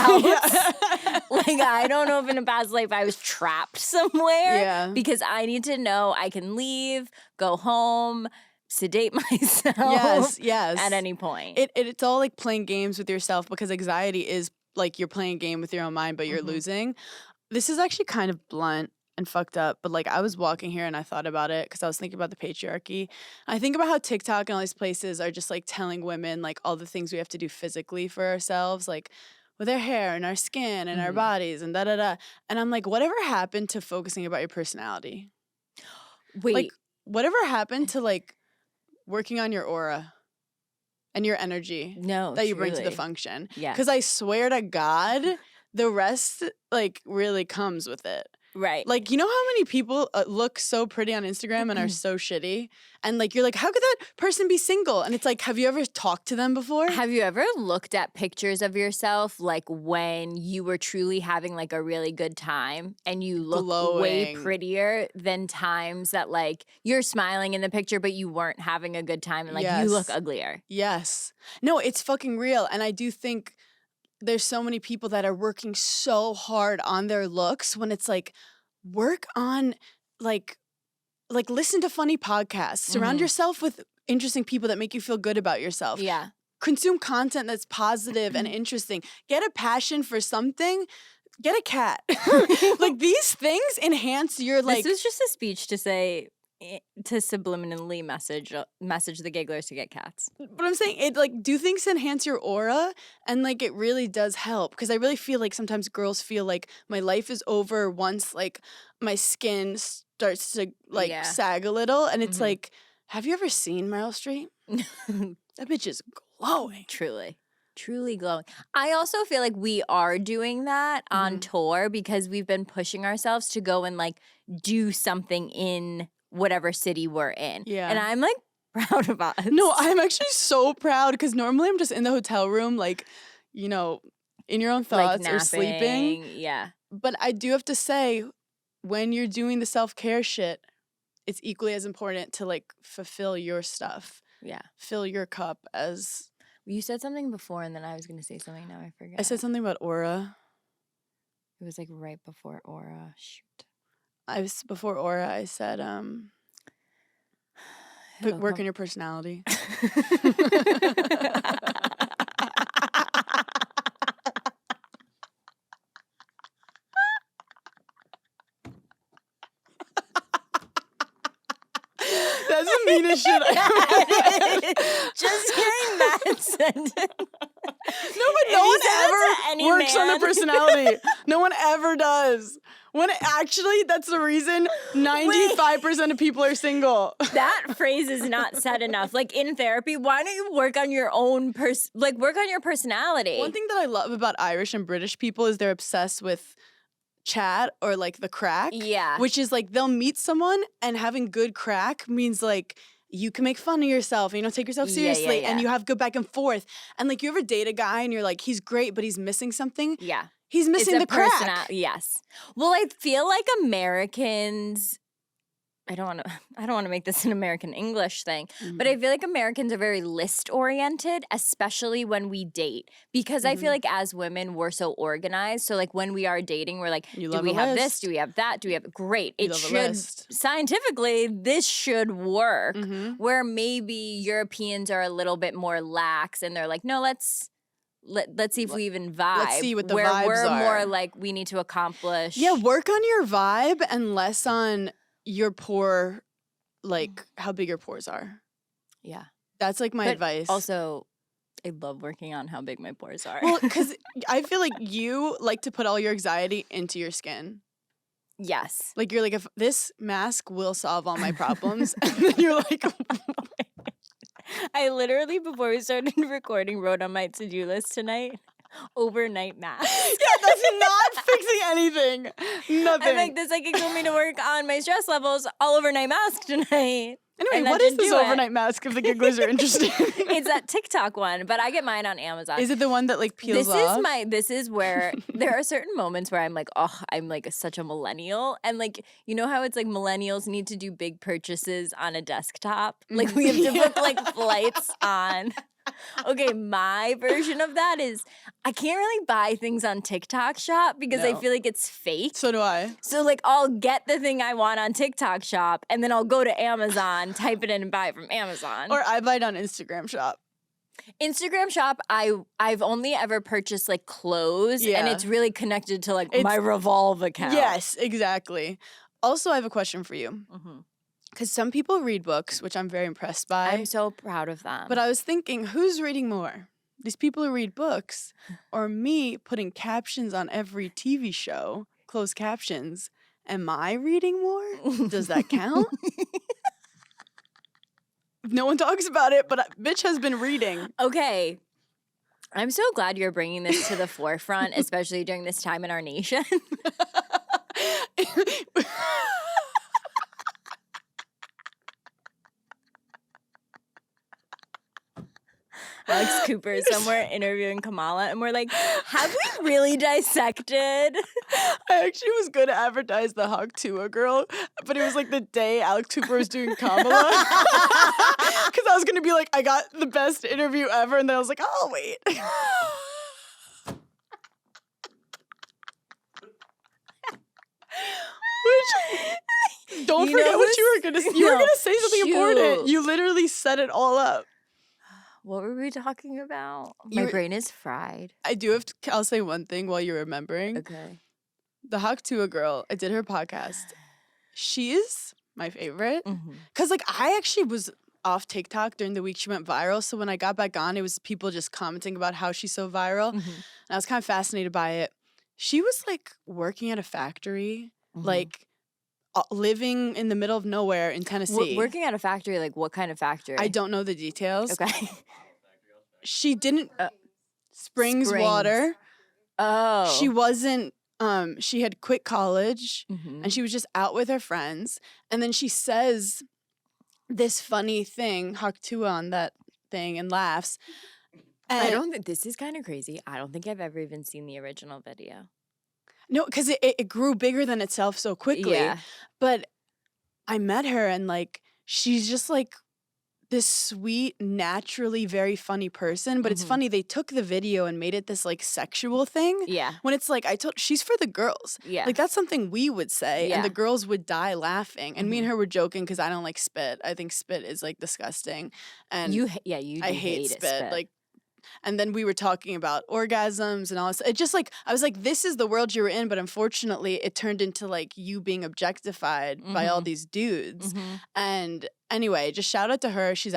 Like, I don't know if in a past life I was trapped somewhere. Yeah. Because I need to know I can leave, go home, sedate Yes. myself Yes. at any point. It's all like playing games with yourself, because anxiety is like you're playing a game with your own mind, but you're losing. This is actually kind of blunt and fucked up, but like I was walking here and I thought about it because I was thinking about the patriarchy. I think about how TikTok and all these places are just like telling women like all the things we have to do physically for ourselves, like with our hair and our skin and our bodies and da-da-da. And I'm like, whatever happened to focusing about your personality? Wait. Like, whatever happened to like working on your aura and your energy that you bring to the truly. function? Yeah. Because I swear to God, the rest like really comes with it. Right. Like, you know how many people look so pretty on Instagram and are so shitty? And like, you're like, how could that person be single? And it's like, have you ever talked to them before? Have you ever looked at pictures of yourself like when you were truly having like a really good time and you look way Glowing. prettier than times that like you're smiling in the picture but you weren't having a good time and like you look Yes. uglier? Yes. No, it's fucking real. And I do think there's so many people that are working so hard on their looks when it's like, work on like listen to funny podcasts. Surround yourself with interesting people that make you feel good about yourself. Yeah. Consume content that's positive and interesting. Get a passion for something. Get a cat. Like, these things enhance your like. This was just a speech to say to subliminally message the gigglers to get cats. But I'm saying it like, do things enhance your aura? And like, it really does help, because I really feel like sometimes girls feel like my life is over once like my skin starts to like sag a little, and it's like, have you ever seen Meryl Streep? That bitch is glowing. Truly glowing. I also feel like we are doing that on tour because we've been pushing ourselves to go and like do something in whatever city we're in. Yeah. And I'm like proud of us. No, I'm actually so proud, because normally I'm just in the hotel room, like, you know, in your own thoughts like or sleeping. Yeah. But I do have to say, when you're doing the self-care shit, it's equally as important to like fulfill your stuff. Yeah. Fill your cup as. You said something before and then I was going to say something. Now I forget. I said something about aura. It was like right before aura. Shoot. Before aura, I said, work on your personality. That's the meanest shit Just hearing that sentence. No, but no one ever works on their personality. No one ever does. When actually, that's the reason 95% of people are single. That phrase is not said enough. Like in therapy, why don't you work on your own work on your personality? One thing that I love about Irish and British people is they're obsessed with chat or like the crack. Yeah. Which is like they'll meet someone and having good crack means like you can make fun of yourself and you don't take yourself seriously and you have good back and forth. And like, you ever date a guy and you're like, he's great, but he's missing something? Yeah. He's missing the crack. Yes. Well, I feel like Americans, I don't want to make this an American English thing, but I feel like Americans are very list oriented, especially when we date, because I feel like as women we're so organized. So like when we are dating, we're like, do we have this? Do we have that? Do we have great? It should scientifically this should work. Where maybe Europeans are a little bit more lax and they're like, no, let's let's see if we even vibe. Let's see what the where vibes we're are. more like we need to accomplish. Yeah, work on your vibe and less on your pore, like how big your pores are. Yeah. That's like my But advice. Also, I love working on how big my pores are. Well, because I feel like you like to put all your anxiety into your skin. Yes. Like you're like, if this mask will solve all my problems, and then you're like, I literally, before we started recording, wrote on my to-do list tonight, overnight mask. yeah, that's not fixing anything. Nothing. I'm like, this psychic told me to work on my stress levels, all overnight mask tonight. Anyway, and that what is didn't this do it. overnight mask if the gigglers are interested? It's that TikTok one, but I get mine on Amazon. Is it the one that like peels off? This is where there are certain moments where I'm like, oh, I'm like such a millennial. And like, you know how it's like millennials need to do big purchases on a desktop? Like we have to book like flights on. Okay, my version of that is I can't really buy things on TikTok Shop because I No. feel like it's fake. So do I. So like I'll get the thing I want on TikTok Shop and then I'll go to Amazon, type it in and buy it from Amazon. Or I buy it on Instagram Shop. Instagram Shop, I've only ever purchased like clothes and Yeah. it's really connected to like It's- my Revolve account. Yes, exactly. Also, I have a question for you. Mhm. Because some people read books, which I'm very impressed by. I'm so proud of them. But I was thinking, who's reading more? These people who read books or me putting captions on every TV show, closed captions? Am I reading more? Does that count? No one talks about it, but bitch has been reading. Okay. I'm so glad you're bringing this to the forefront, especially during this time in our nation. Alex Cooper is somewhere interviewing Kamala, and we're like, have we really dissected? I actually was going to advertise the Hawk Tua girl, but it was like the day Alex Cooper was doing Kamala. Because I was going to be like, I got the best interview ever, and then I was like, oh, wait. Which, don't You know forget what who's- you were going to say. You were No, going to say something important. shoot. You literally set it all up. What were we talking about? You My were- brain is fried. I do have to, I'll say one thing while you're remembering. Okay. The Hawk Tua girl, I did her podcast. She is my favorite. Mm-hmm. Because, like, I actually was off TikTok during the week she went viral. So when I got back on, it was people just commenting about how she's so viral. Mm-hmm. And I was kind of fascinated by it. She was, like, working at a factory, like, living in the middle of nowhere in Tennessee. Working at a factory, like what kind of factory? I don't know the details. Okay. She didn't... Springs water. Oh. She wasn't... she had quit college. Mhm. And she was just out with her friends. And then she says this funny thing, Hawk Tua on that thing, and laughs. And I don't think this is kind of crazy. I don't think I've ever even seen the original video. No, because it grew bigger than itself so quickly. Yeah. But I met her and like she's just like this sweet, naturally very funny person. But it's Mhm. funny, they took the video and made it this like sexual thing. Yeah. When it's like she's for the girls. Yeah. Like that's something we would say, and Yeah. the girls would die laughing. And me and Mhm. her were joking because I don't like spit. I think spit is like disgusting, and you I do hate it, spit. Like, and then we were talking about orgasms and all this. It just like I was like, this is the world you were in, but unfortunately, it turned into like you being objectified by all Mhm. these dudes. Mhm. And anyway, just shout out to her. She's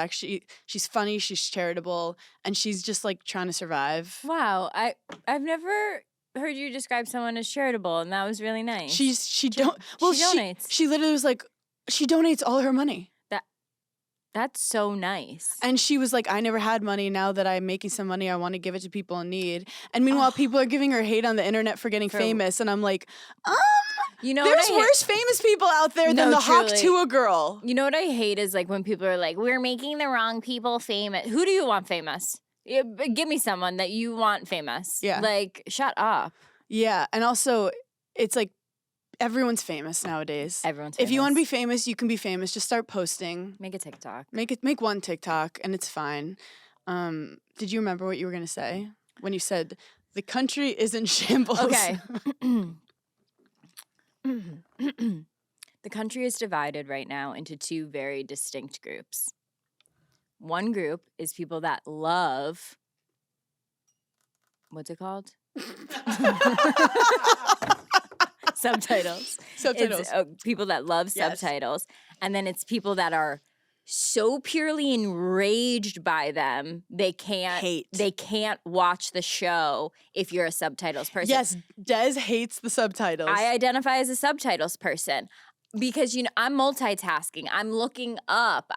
funny. She's charitable, and she's just like trying to survive. Wow. I've never heard you describe someone as charitable, and that was really nice. She donates. She literally was like, she donates all her money. That's so nice. And she was like, I never had money. Now that I'm making some money, I want to give it to people in need. And meanwhile, people are giving her hate on the internet for getting famous. And I'm like, You know there's what I hate? worse famous people out there than No, the Hawk truly. Tua girl. You know what I hate is like when people are like, we're making the wrong people famous. Who do you want famous? Give me someone that you want famous. Yeah. Like, shut up. Yeah. And also, it's like, everyone's famous nowadays. Everyone's If you want to be famous. famous, you can be famous. Just start posting. Make a TikTok. Make one TikTok, and it's fine. Did you remember what you were going to say when you said, the country is in shambles? Okay. The country is divided right now into two very distinct groups. One group is people that love what's it called? Subtitles. Subtitles. It's people that love Yes. subtitles. And then it's people that are so purely enraged by them, they can't watch the show if you're a subtitles person. Yes, Des hates the subtitles. I identify as a subtitles person. Because, I'm multitasking. I'm looking up.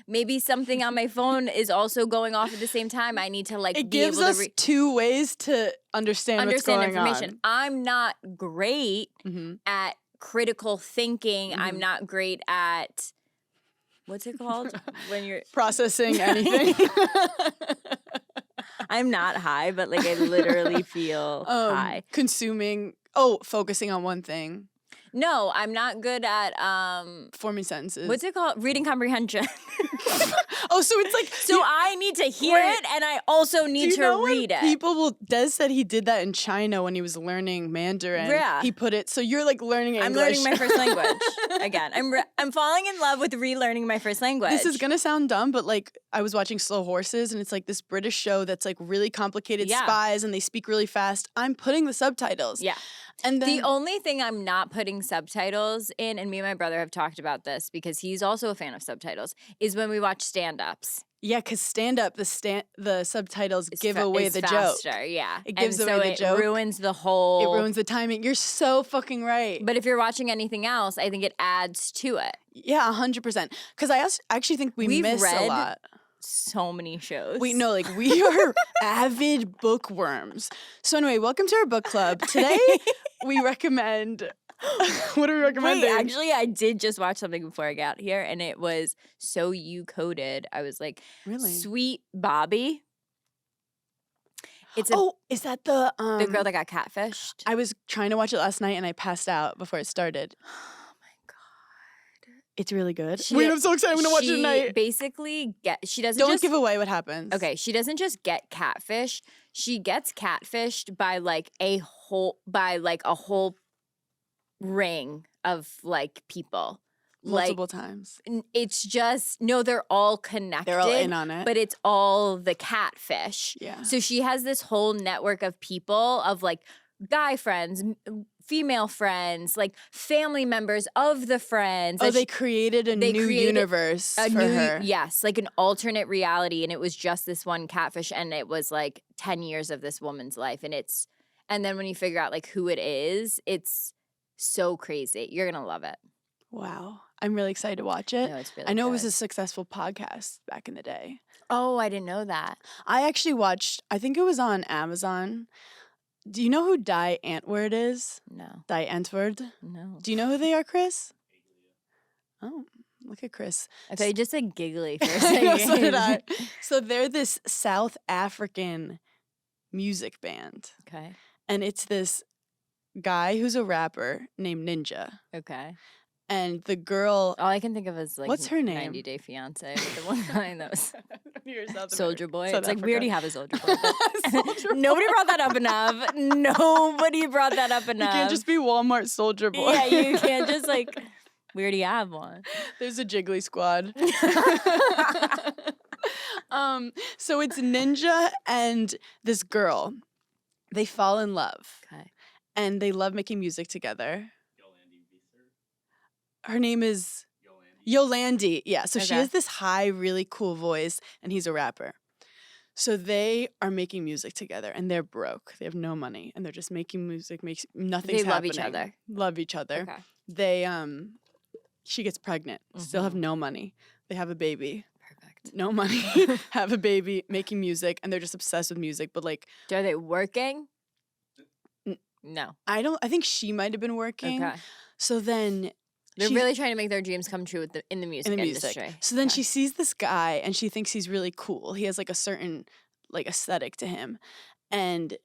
Maybe something on my phone is also going off at the same time. I need to it be gives able us to two ways to understand what's going information. on. I'm not great at critical thinking. I'm not great at, what's it called? When you're Processing anything. I'm not high, but I literally feel high. Focusing on one thing. No, I'm not good at Forming sentences. what's it called? Reading comprehension. So it's So I need to hear it, and I also need to read it. Des said he did that in China when he was learning Mandarin. Yeah. He put it, so you're learning English. I'm learning my first language again. I'm falling in love with relearning my first language. This is gonna sound dumb, but I was watching Slow Horses, and it's this British show that's really complicated spies, and they speak really fast. I'm putting the subtitles. Yeah. And then the only thing I'm not putting subtitles in, and me and my brother have talked about this because he's also a fan of subtitles, is when we watch stand-ups. Yeah, because stand-up, the subtitles give away the faster, joke. Yeah. It gives and away so the joke. It ruins the whole... It ruins the timing. You're so fucking right. But if you're watching anything else, I think it adds to it. Yeah, 100%. Because I actually think we miss a lot. So many shows. We are avid bookworms. So anyway, welcome to our book club. Today we recommend... What are we recommending? Wait, actually, I did just watch something before I got here, and it was So You Coded. I was like, really? Sweet Bobby. It's is that the girl that got catfished? I was trying to watch it last night and I passed out before it started. Oh my god, it's really good. Wait, I'm so excited! I'm gonna watch it tonight. Basically, she doesn't. Don't give away what happens. Okay, she doesn't just get catfished. She gets catfished by a whole ring of people. Multiple times. It's just, no, they're all connected. They're all in on it. But it's all the catfish. Yeah. So she has this whole network of people, of guy friends, female friends, family members of the friends. They created a new universe for her. Yes, an alternate reality. And it was just this one catfish. And it was 10 years of this woman's life. And then when you figure out who it is, it's so crazy. You're going to love it. Wow. I'm really excited to watch it. No, it's really I know good. It was a successful podcast back in the day. Oh, I didn't know that. I actually watched, I think it was on Amazon. Do you know who Die Antwoord is? No. Die Antwoord? No. Do you know who they are, Chris? Oh, look at Chris. I thought you just said giggly for a I second. know, so did I. So they're this South African music band. Okay. And it's this guy who's a rapper named Ninja. Okay. And the girl... All I can think of is what's her name? 90 Day Fiance, but the one guy that was Soldier Boy. South It's we already Africa. have a Soldier Boy. but Soldier Nobody Boy. brought that up enough. Nobody brought that up You enough. can't just be Walmart Soldier Boy. Yeah, you can't just we already have one. There's a Jiggly squad. So it's Ninja and this girl. They fall in love. Okay. And they love making music together. Her name is Yolandi. Yeah, so she Okay. has this high, really cool voice, and he's a rapper. So they are making music together, and they're broke. They have no money, and they're just making music. Nothing's They love each happening. other. Love each other. Okay. They she gets pregnant. Still have no money. They have a baby. Perfect. No money. Have a baby. Making music, and they're just obsessed with music. But Are they working? N- No. I think she might have been working. Okay. So then. They're she- really trying to make their dreams come true in the music in the music. industry. So then Okay. she sees this guy and she thinks he's really cool. He has a certain aesthetic to him. And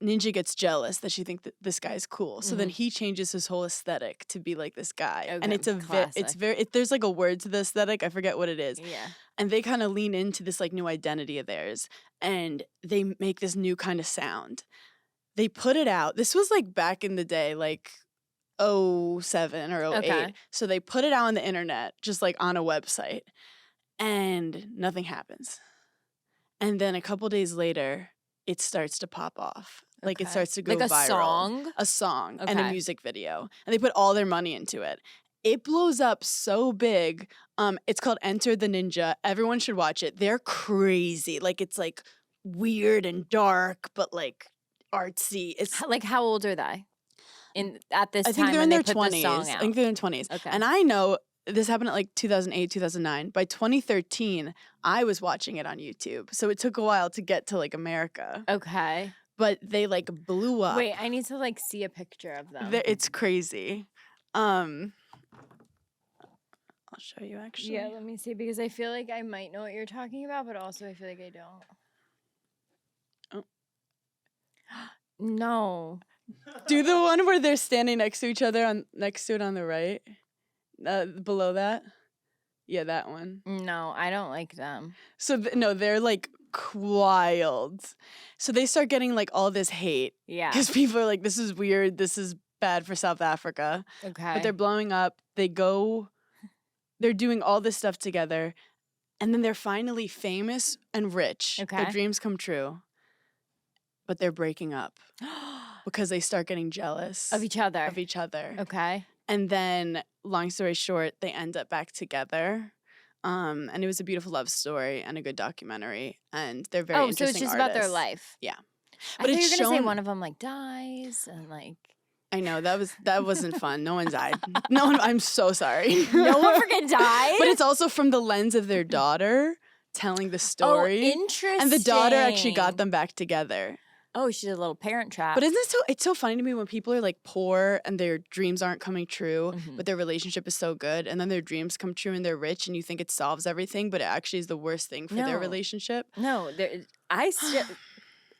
Ninja gets jealous that she thinks that this guy's cool. So then he changes his whole aesthetic to be like this guy. And Okay, it's classic. there's a word to the aesthetic. I forget what it is. Yeah. And they kind of lean into this new identity of theirs. And they make this new kind of sound. They put it out. This was back in the day, 07 or 08. Okay. So they put it out on the internet, just on a website, and nothing happens. And then a couple days later, it starts to pop off. Like it Okay. starts to go Like a viral. song? A song and a Okay. music video. And they put all their money into it. It blows up so big. It's called Enter the Ninja. Everyone should watch it. They're crazy. Like it's like weird and dark, but like artsy. It's Like how old are they? At this I think time they're when in they their put the 20s. song I out. think they're in their 20s. Okay. And I know this happened at like 2008, 2009. By 2013, I was watching it on YouTube. So it took a while to get to like America. Okay. But they like blew up. Wait, I need to like see a picture of them. It's crazy. I'll show you actually. Yeah, let me see because I feel like I might know what you're talking about, but also I feel like I don't. Oh. No. Do the one where they're standing next to each other next to it on the right. Below that. Yeah, that one. No, I don't like them. So no, they're like wild. So they start getting like all this hate Yeah. because people are like, "This is weird. This is bad for South Africa." Okay. But they're blowing up. They're doing all this stuff together, and then they're finally famous and rich. Okay. Their dreams come true. But they're breaking up because they start getting jealous of each other. Okay. And then, long story short, they end up back together. And it was a beautiful love story and a good documentary. And they're very interesting so it's just about their artists. life. Yeah. But I thought you it's were gonna say shown- one of them like dies and like I know that wasn't fun. No one died. No one. I'm so sorry. no one freaking died. But it's also from the lens of their daughter telling the story. Oh, interesting. And the daughter actually got them back together. Oh, she's a little parent trap. But isn't it it's so funny to me when people are like poor and their dreams aren't coming true, Mhm. but their relationship is so good, and then their dreams come true and they're rich and you think it solves everything, but it actually is the worst thing for their No. relationship. No,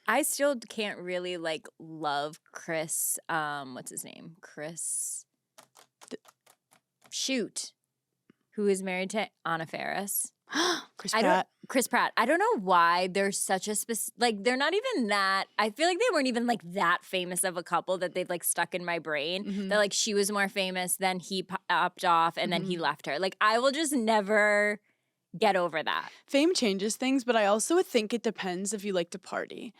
I still can't really like love Chris. What's his name? Chris. Shoot, who is married to Anna Faris? Chris I don't- Pratt. Chris Pratt. I don't know why they're such a like they're not even that. I feel like they weren't even like that famous of a couple that they've like stuck in my brain. Mhm. That like she was more famous, then he popped off, and then he left her. Like I will just never get over that. Fame changes things, but I also think it depends if you like to party.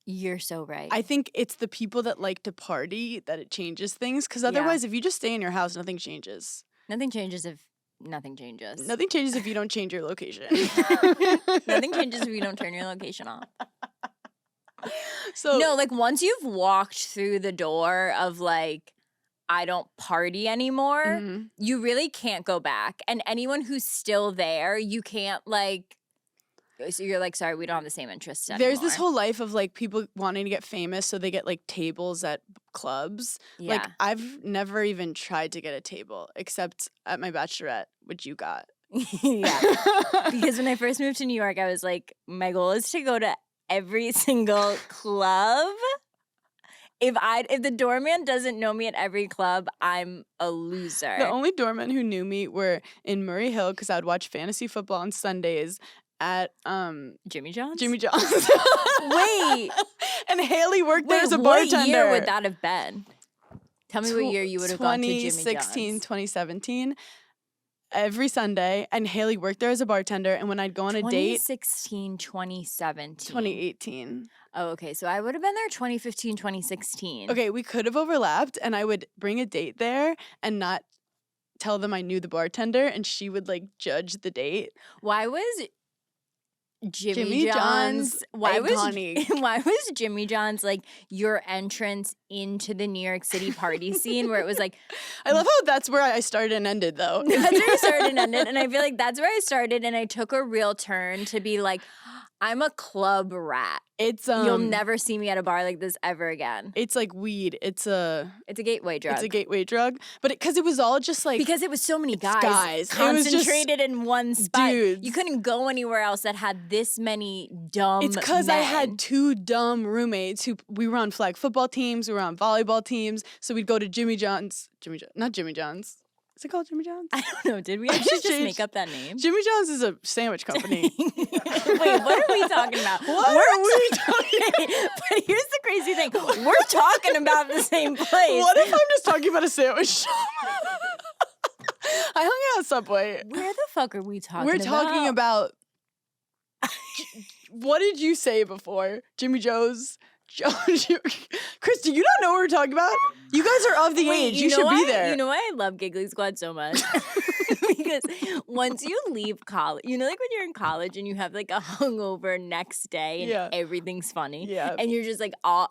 You're so right. I think it's the people that like to party that it changes things, because otherwise, if you just stay in your house, nothing changes. Nothing changes if nothing changes. Nothing changes if you don't change your location. Nothing changes if you don't turn your location off. So No, like once you've walked through the door of like, I don't party anymore, Mhm. you really can't go back. And anyone who's still there, you can't like, so you're like, sorry, we don't have the same interests anymore. There's this whole life of like people wanting to get famous, so they get like tables at clubs. yeah. Like I've never even tried to get a table except at my bachelorette, which you got. yeah. Because when I first moved to New York, I was like, my goal is to go to every single club. If the doorman doesn't know me at every club, I'm a loser. The only doormen who knew me were in Murray Hill because I would watch fantasy football on Sundays at Jimmy John's? Jimmy John's. Wait. And Haley worked there Wait, as a what bartender. year would that have been? Tell me what year you would have gone to Jimmy John's. 2016, 2017. Every Sunday, and Haley worked there as a bartender. And when I'd go on a date, 2016, 2017. 2018. Oh, okay. So I would have been there 2015, 2016. Okay, we could have overlapped, and I would bring a date there and not tell them I knew the bartender, and she would like judge the date. Why was Jimmy Jimmy John's John's why iconic. was Jimmy John's like your entrance into the New York City party scene where it was like I love how that's where I started and ended, though. that's where I started and ended, and I feel like that's where I started, and I took a real turn to be like, I'm a club rat. It's You'll never see me at a bar like this ever again. It's like weed. It's a gateway drug. It's a gateway drug, but because it was all just like because it was so many guys, guys. It was just concentrated in one spot. dudes. You couldn't go anywhere else that had this many dumb. It's because I men. had two dumb roommates who we were on flag football teams, we were on volleyball teams, so we'd go to not Jimmy John's. Is it called Jimmy John's? I don't know. Did we actually just changed. make up that name? Jimmy John's is a sandwich company. Wait, what are we talking about? What are we talking about? But here's the crazy thing: we're talking about the same place. What if I'm just talking about a sandwich shop? I hung out at Subway. Where the fuck are we talking? We're talking about What did you say before? Jimmy Joe's? Chris, do you not know what we're talking about? You guys are of the age. You should be there. You know why I love Giggling Squad so much? Because once you leave college, like when you're in college and you have like a hungover next day and everything's funny. Yeah. And you're just like, I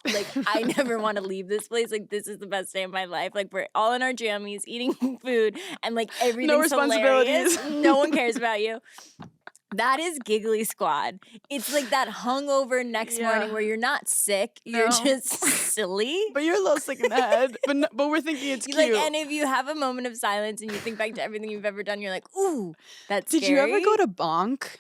never want to leave this place. Like, this is the best day of my life. Like, we're all in our jammies eating food and like everything's no responsibilities. Hilarious. No one cares about you. That is Giggly Squad. It's like that hungover next morning where you're not sick, you're just silly. But you're a little sick in the head. But we're thinking it's cute. And if you have a moment of silence and you think back to everything you've ever done, you're like, ooh, that's Did scary. you ever go to Bonk?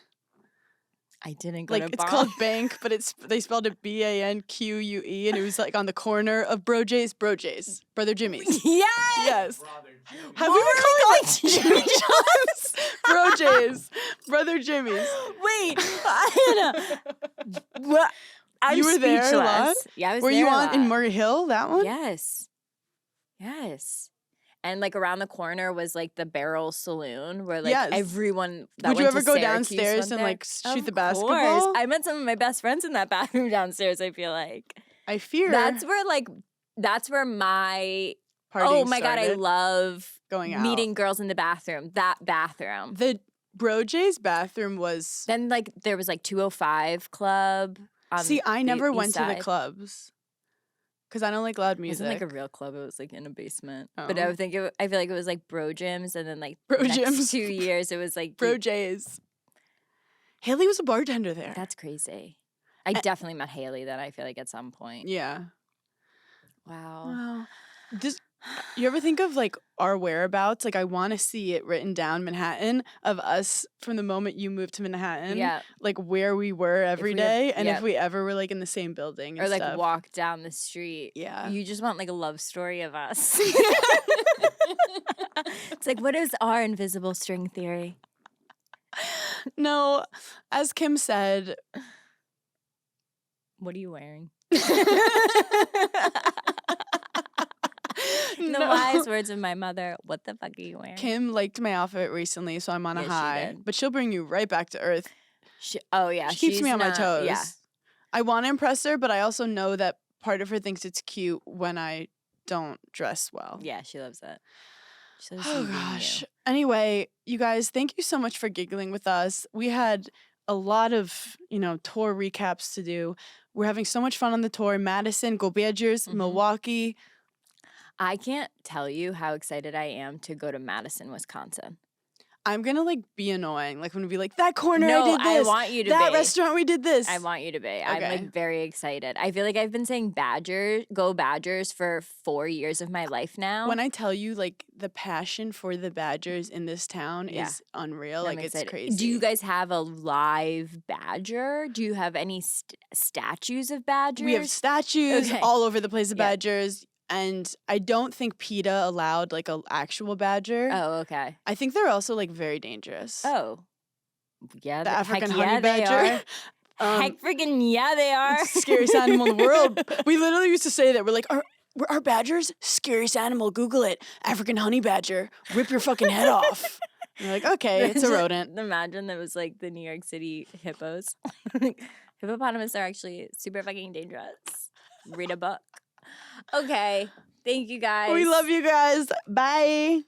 I didn't go to Bonk. It's called Bank, but they spelled it BANQUE, and it was like on the corner of Brother Jimmy's. Yes. Have we been calling it Jimmy John's? Brother Jimmy's. Wait, what? You were there a lot? Yeah, I was Were there you a on lot. in Murray Hill, that one? Yes. And like around the corner was like the Barrel Saloon where like everyone that Would you went ever to go Syracuse downstairs and there. like shoot the Of basketball? course. I met some of my best friends in that bathroom downstairs, I feel like. I fear That's where my partying oh my God, I started. love Going out. meeting girls in the bathroom. That bathroom. The Brojay's bathroom was. Then like there was like 205 Club. See, I never East went to the Side. clubs because I don't like loud It music. wasn't like a real club. It was like in a basement. Oh. But I feel like it was like bro gyms, and then like Bro the next gyms. 2 years it was like Brojay's. Haley was a bartender there. That's crazy. I definitely met Haley then. I feel like at some point. Yeah. Wow. Wow. You ever think of like our whereabouts? Like I want to see it written down Manhattan of us from the moment you moved to Manhattan. Yeah. Like where we were every we day, have- and yeah. if we ever were like in the same building Or and like stuff. walk down the street. Yeah. You just want like a love story of us. It's like, what is our invisible string theory? No, as Kim said, What are you wearing? no. The wise words of my mother. What the fuck are you wearing? Kim liked my outfit recently, so I'm on a Yeah, she high. did. But she'll bring you right back to earth. She She keeps me on my toes. Yeah. I want to impress her, but I also know that part of her thinks it's cute when I don't dress well. Yeah, she loves it. She loves Oh you being gosh. you. Anyway, you guys, thank you so much for giggling with us. We had a lot of, tour recaps to do. We're having so much fun on the tour. Madison, Go Badgers, Mhm. Milwaukee. I can't tell you how excited I am to go to Madison, Wisconsin. I'm gonna be annoying. Like when we be like, that corner No, I did I this. want you to that be. restaurant we did this. I want you to be. I'm Okay. like very excited. I feel like I've been saying go Badgers for 4 years of my life now. When I tell you like the passion for the Badgers in this town Yeah. is unreal. I'm Like it's excited. crazy. Do you guys have a live Badger? Do you have any statues of Badgers? We have statues Okay. all over the place of Yeah. badgers, and I don't think PETA allowed like an actual badger. Oh, okay. I think they're also like very dangerous. Oh. Yeah, the African heck honey yeah, they badger. are. Heck freaking yeah, they are. It's the scariest animal in the world. We literally used to say that. We're like, are badgers scariest animal? Google it. African honey badger. Rip your fucking head off. And you're like, okay, it's a rodent. Imagine that was like the New York City hippos. Hippopotamus are actually super fucking dangerous. Read a book. Okay. Thank you guys. We love you guys. Bye.